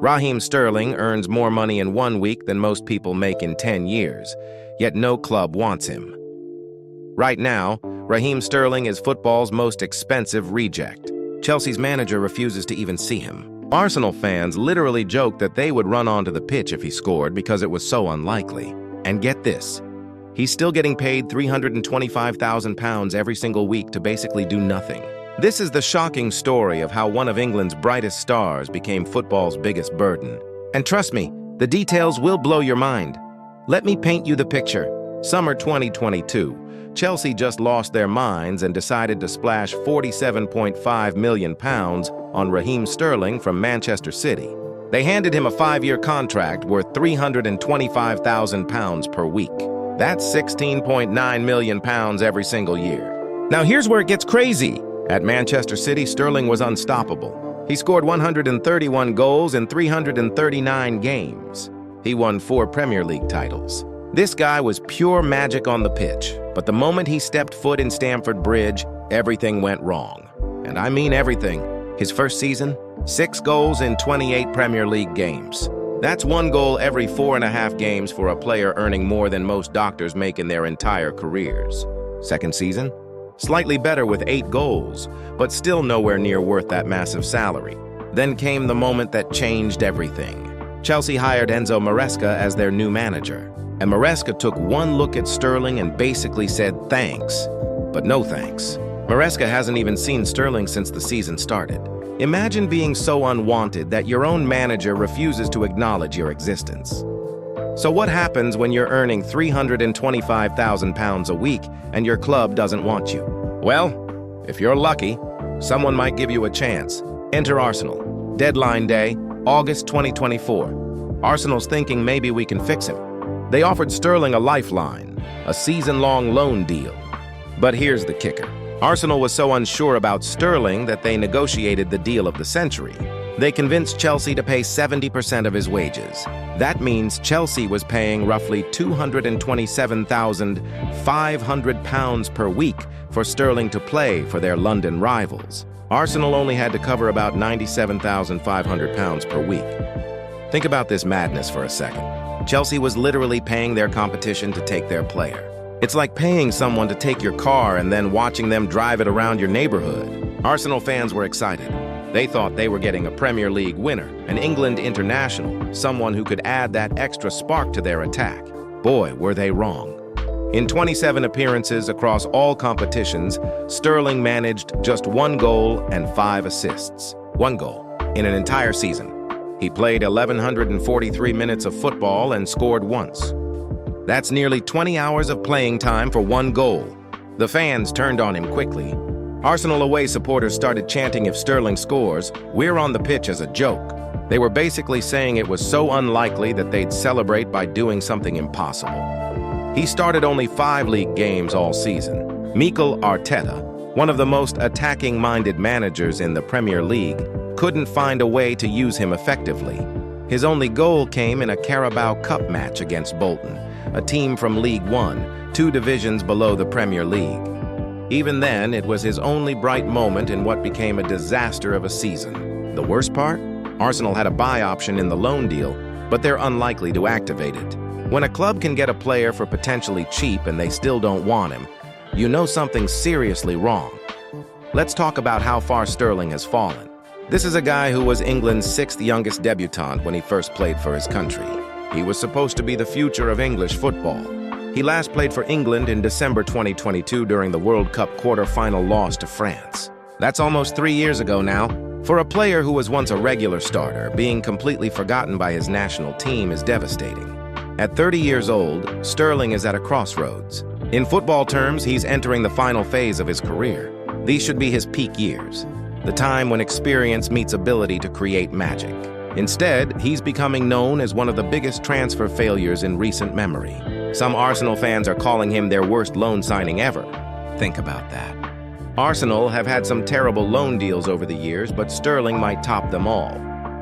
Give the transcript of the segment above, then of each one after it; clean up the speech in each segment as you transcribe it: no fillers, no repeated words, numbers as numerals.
Raheem Sterling earns more money in 1 week than most people make in 10 years, yet no club wants him. Right now, Raheem Sterling is football's most expensive reject. Chelsea's manager refuses to even see him. Arsenal fans literally joke that they would run onto the pitch if he scored because it was so unlikely. And get this, he's still getting paid £325,000 every single week to basically do nothing. This is the shocking story of how one of England's brightest stars became football's biggest burden. And trust me, the details will blow your mind. Let me paint you the picture. Summer 2022. Chelsea just lost their minds and decided to splash £47.5 million on Raheem Sterling from Manchester City. They handed him a 5-year contract worth £325,000 per week. That's £16.9 million every single year. Now here's where it gets crazy. At Manchester City, Sterling was unstoppable. He scored 131 goals in 339 games. He won 4 Premier League titles. This guy was pure magic on the pitch, but the moment he stepped foot in Stamford Bridge, everything went wrong. And I mean everything. His first season, 6 goals in 28 Premier League games. That's 1 goal every 4.5 games for a player earning more than most doctors make in their entire careers. Second season, slightly better with 8 goals, but still nowhere near worth that massive salary. Then came the moment that changed everything. Chelsea hired Enzo Maresca as their new manager. And Maresca took one look at Sterling and basically said thanks, but no thanks. Maresca hasn't even seen Sterling since the season started. Imagine being so unwanted that your own manager refuses to acknowledge your existence. So what happens when you're earning £325,000 a week and your club doesn't want you? Well, if you're lucky, someone might give you a chance. Enter Arsenal. Deadline day, August 2024. Arsenal's thinking maybe we can fix him. They offered Sterling a lifeline, a season-long loan deal. But here's the kicker. Arsenal was so unsure about Sterling that they negotiated the deal of the century. They convinced Chelsea to pay 70% of his wages. That means Chelsea was paying roughly £227,500 per week for Sterling to play for their London rivals. Arsenal only had to cover about £97,500 per week. Think about this madness for a second. Chelsea was literally paying their competition to take their player. It's like paying someone to take your car and then watching them drive it around your neighborhood. Arsenal fans were excited. They thought they were getting a Premier League winner, an England international, someone who could add that extra spark to their attack. Boy, were they wrong. In 27 appearances across all competitions, Sterling managed just 1 goal and 5 assists. 1 goal in an entire season. He played 1,143 minutes of football and scored once. That's nearly 20 hours of playing time for 1 goal. The fans turned on him quickly. Arsenal away supporters started chanting if Sterling scores, "We're on the pitch" as a joke. They were basically saying it was so unlikely that they'd celebrate by doing something impossible. He started only 5 league games all season. Mikel Arteta, one of the most attacking-minded managers in the Premier League, couldn't find a way to use him effectively. His only goal came in a Carabao Cup match against Bolton, a team from League One, 2 divisions below the Premier League. Even then, it was his only bright moment in what became a disaster of a season. The worst part? Arsenal had a buy option in the loan deal, but they're unlikely to activate it. When a club can get a player for potentially cheap and they still don't want him, you know something's seriously wrong. Let's talk about how far Sterling has fallen. This is a guy who was England's 6th youngest debutant when he first played for his country. He was supposed to be the future of English football. He last played for England in December 2022 during the World Cup quarter-final loss to France. That's almost 3 years ago now. For a player who was once a regular starter, being completely forgotten by his national team is devastating. At 30 years old, Sterling is at a crossroads. In football terms, he's entering the final phase of his career. These should be his peak years, the time when experience meets ability to create magic. Instead, he's becoming known as one of the biggest transfer failures in recent memory. Some Arsenal fans are calling him their worst loan signing ever. Think about that. Arsenal have had some terrible loan deals over the years, but Sterling might top them all.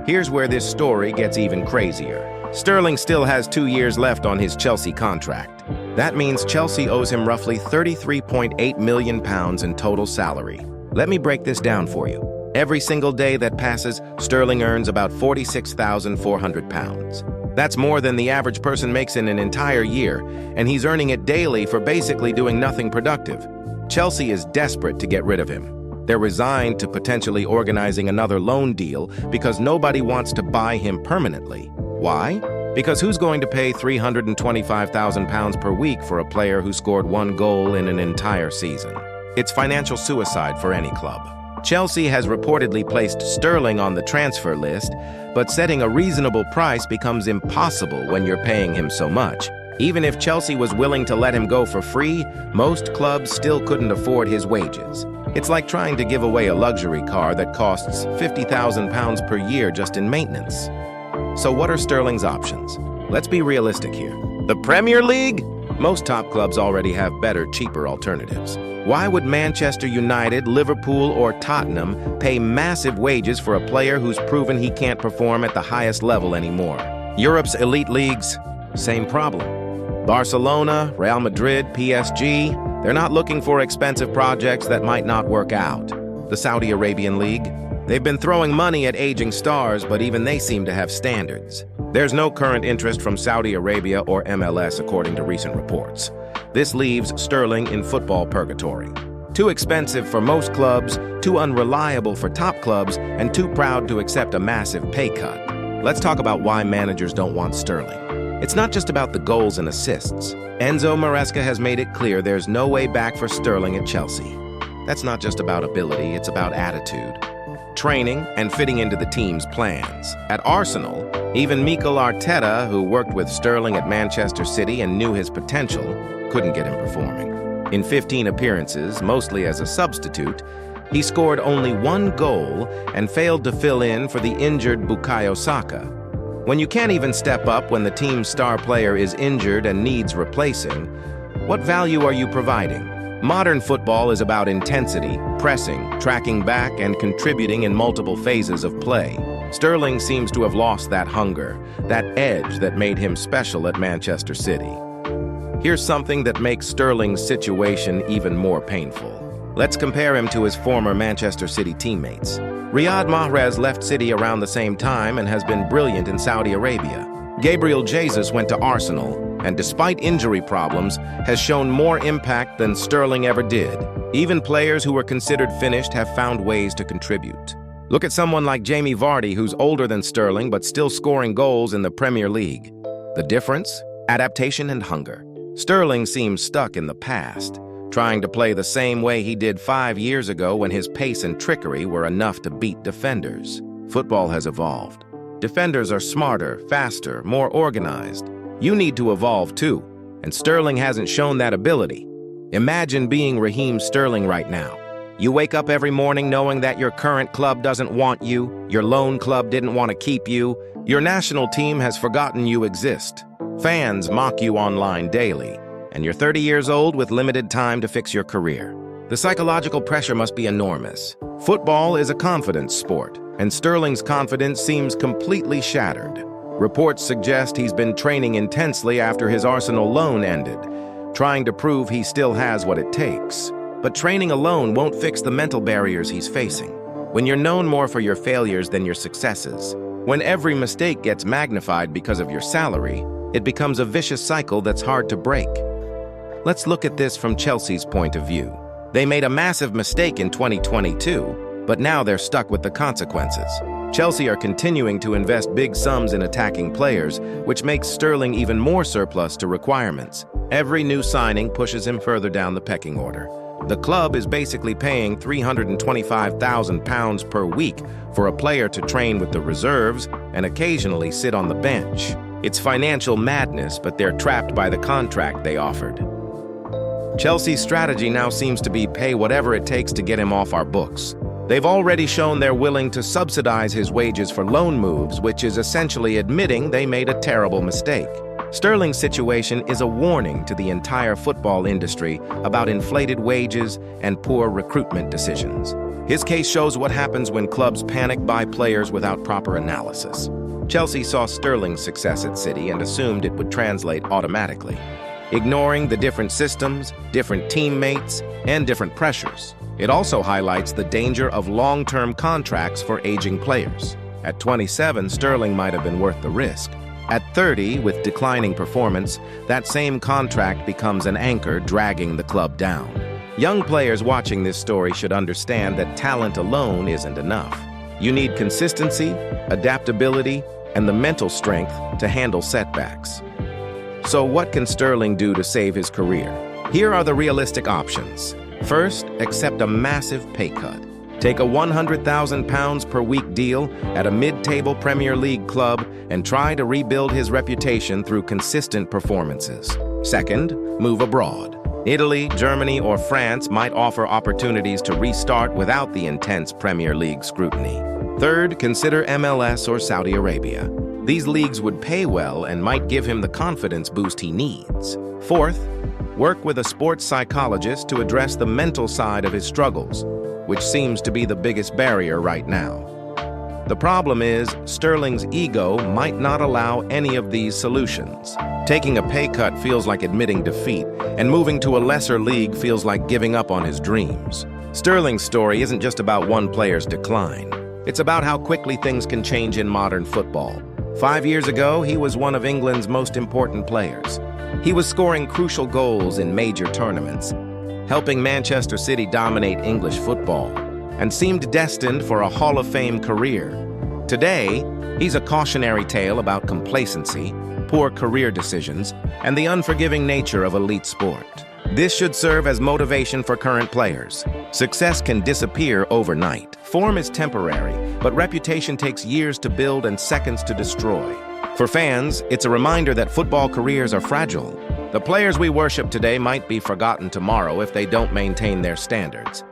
Here's where this story gets even crazier. Sterling still has 2 years left on his Chelsea contract. That means Chelsea owes him roughly £33.8 million in total salary. Let me break this down for you. Every single day that passes, Sterling earns about 46,400 pounds. That's more than the average person makes in an entire year, and he's earning it daily for basically doing nothing productive. Chelsea is desperate to get rid of him. They're resigned to potentially organizing another loan deal because nobody wants to buy him permanently. Why? Because who's going to pay £325,000 per week for a player who scored 1 goal in an entire season? It's financial suicide for any club. Chelsea has reportedly placed Sterling on the transfer list, but setting a reasonable price becomes impossible when you're paying him so much. Even if Chelsea was willing to let him go for free, most clubs still couldn't afford his wages. It's like trying to give away a luxury car that costs £50,000 per year just in maintenance. So what are Sterling's options? Let's be realistic here. The Premier League? Most top clubs already have better, cheaper alternatives. Why would Manchester United, Liverpool, or Tottenham pay massive wages for a player who's proven he can't perform at the highest level anymore? Europe's elite leagues? Same problem. Barcelona, Real Madrid, PSG, they're not looking for expensive projects that might not work out. The Saudi Arabian League? They've been throwing money at aging stars, but even they seem to have standards. There's no current interest from Saudi Arabia or MLS, according to recent reports. This leaves Sterling in football purgatory. Too expensive for most clubs, too unreliable for top clubs, and too proud to accept a massive pay cut. Let's talk about why managers don't want Sterling. It's not just about the goals and assists. Enzo Maresca has made it clear there's no way back for Sterling at Chelsea. That's not just about ability, it's about attitude, training, and fitting into the team's plans. At Arsenal, even Mikel Arteta, who worked with Sterling at Manchester City and knew his potential, couldn't get him performing. In 15 appearances, mostly as a substitute, he scored only 1 goal and failed to fill in for the injured Bukayo Saka. When you can't even step up when the team's star player is injured and needs replacing, what value are you providing? Modern football is about intensity, pressing, tracking back, and contributing in multiple phases of play. Sterling seems to have lost that hunger, that edge that made him special at Manchester City. Here's something that makes Sterling's situation even more painful. Let's compare him to his former Manchester City teammates. Riyad Mahrez left City around the same time and has been brilliant in Saudi Arabia. Gabriel Jesus went to Arsenal, and despite injury problems, has shown more impact than Sterling ever did. Even players who were considered finished have found ways to contribute. Look at someone like Jamie Vardy, who's older than Sterling but still scoring goals in the Premier League. The difference? Adaptation and hunger. Sterling seems stuck in the past, trying to play the same way he did 5 years ago when his pace and trickery were enough to beat defenders. Football has evolved. Defenders are smarter, faster, more organized. You need to evolve too, and Sterling hasn't shown that ability. Imagine being Raheem Sterling right now. You wake up every morning knowing that your current club doesn't want you, your loan club didn't want to keep you, your national team has forgotten you exist. Fans mock you online daily, and you're 30 years old with limited time to fix your career. The psychological pressure must be enormous. Football is a confidence sport, and Sterling's confidence seems completely shattered. Reports suggest he's been training intensely after his Arsenal loan ended, trying to prove he still has what it takes. But training alone won't fix the mental barriers he's facing. When you're known more for your failures than your successes, when every mistake gets magnified because of your salary, it becomes a vicious cycle that's hard to break. Let's look at this from Chelsea's point of view. They made a massive mistake in 2022, but now they're stuck with the consequences. Chelsea are continuing to invest big sums in attacking players, which makes Sterling even more surplus to requirements. Every new signing pushes him further down the pecking order. The club is basically paying £325,000 per week for a player to train with the reserves and occasionally sit on the bench. It's financial madness, but they're trapped by the contract they offered. Chelsea's strategy now seems to be pay whatever it takes to get him off our books. They've already shown they're willing to subsidize his wages for loan moves, which is essentially admitting they made a terrible mistake. Sterling's situation is a warning to the entire football industry about inflated wages and poor recruitment decisions. His case shows what happens when clubs panic buy players without proper analysis. Chelsea saw Sterling's success at City and assumed it would translate automatically, ignoring the different systems, different teammates, and different pressures. It also highlights the danger of long-term contracts for aging players. At 27, Sterling might have been worth the risk. At 30, with declining performance, that same contract becomes an anchor dragging the club down. Young players watching this story should understand that talent alone isn't enough. You need consistency, adaptability, and the mental strength to handle setbacks. So what can Sterling do to save his career? Here are the realistic options. First, accept a massive pay cut. Take a £100,000 per week deal at a mid-table Premier League club and try to rebuild his reputation through consistent performances. Second, move abroad. Italy, Germany, or France might offer opportunities to restart without the intense Premier League scrutiny. Third, consider MLS or Saudi Arabia. These leagues would pay well and might give him the confidence boost he needs. Fourth, work with a sports psychologist to address the mental side of his struggles, which seems to be the biggest barrier right now. The problem is, Sterling's ego might not allow any of these solutions. Taking a pay cut feels like admitting defeat, and moving to a lesser league feels like giving up on his dreams. Sterling's story isn't just about one player's decline. It's about how quickly things can change in modern football. 5 years ago, he was one of England's most important players. He was scoring crucial goals in major tournaments, helping Manchester City dominate English football, and seemed destined for a Hall of Fame career. Today, he's a cautionary tale about complacency, poor career decisions, and the unforgiving nature of elite sport. This should serve as motivation for current players. Success can disappear overnight. Form is temporary, but reputation takes years to build and seconds to destroy. For fans, it's a reminder that football careers are fragile. The players we worship today might be forgotten tomorrow if they don't maintain their standards.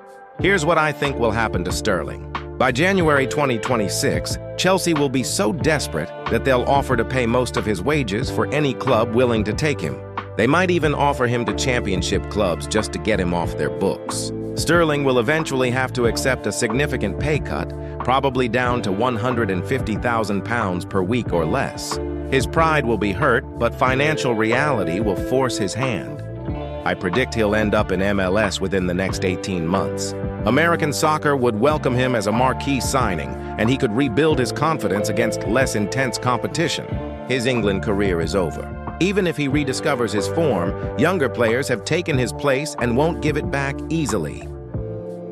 Here's what I think will happen to Sterling. By January 2026, Chelsea will be so desperate that they'll offer to pay most of his wages for any club willing to take him. They might even offer him to championship clubs just to get him off their books. Sterling will eventually have to accept a significant pay cut, probably down to £150,000 per week or less. His pride will be hurt, but financial reality will force his hand. I predict he'll end up in MLS within the next 18 months. American soccer would welcome him as a marquee signing, and he could rebuild his confidence against less intense competition. His England career is over. Even if he rediscovers his form, younger players have taken his place and won't give it back easily.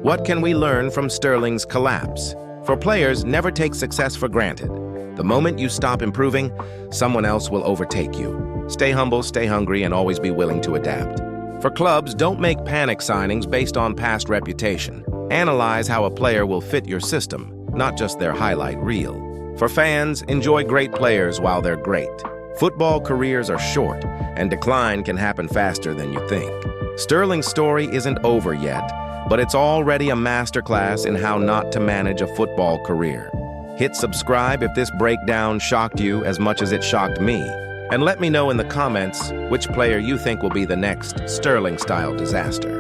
What can we learn from Sterling's collapse? For players, never take success for granted. The moment you stop improving, someone else will overtake you. Stay humble, stay hungry, and always be willing to adapt. For clubs, don't make panic signings based on past reputation. Analyze how a player will fit your system, not just their highlight reel. For fans, enjoy great players while they're great. Football careers are short, and decline can happen faster than you think. Sterling's story isn't over yet, but it's already a masterclass in how not to manage a football career. Hit subscribe if this breakdown shocked you as much as it shocked me. And let me know in the comments which player you think will be the next Sterling-style disaster.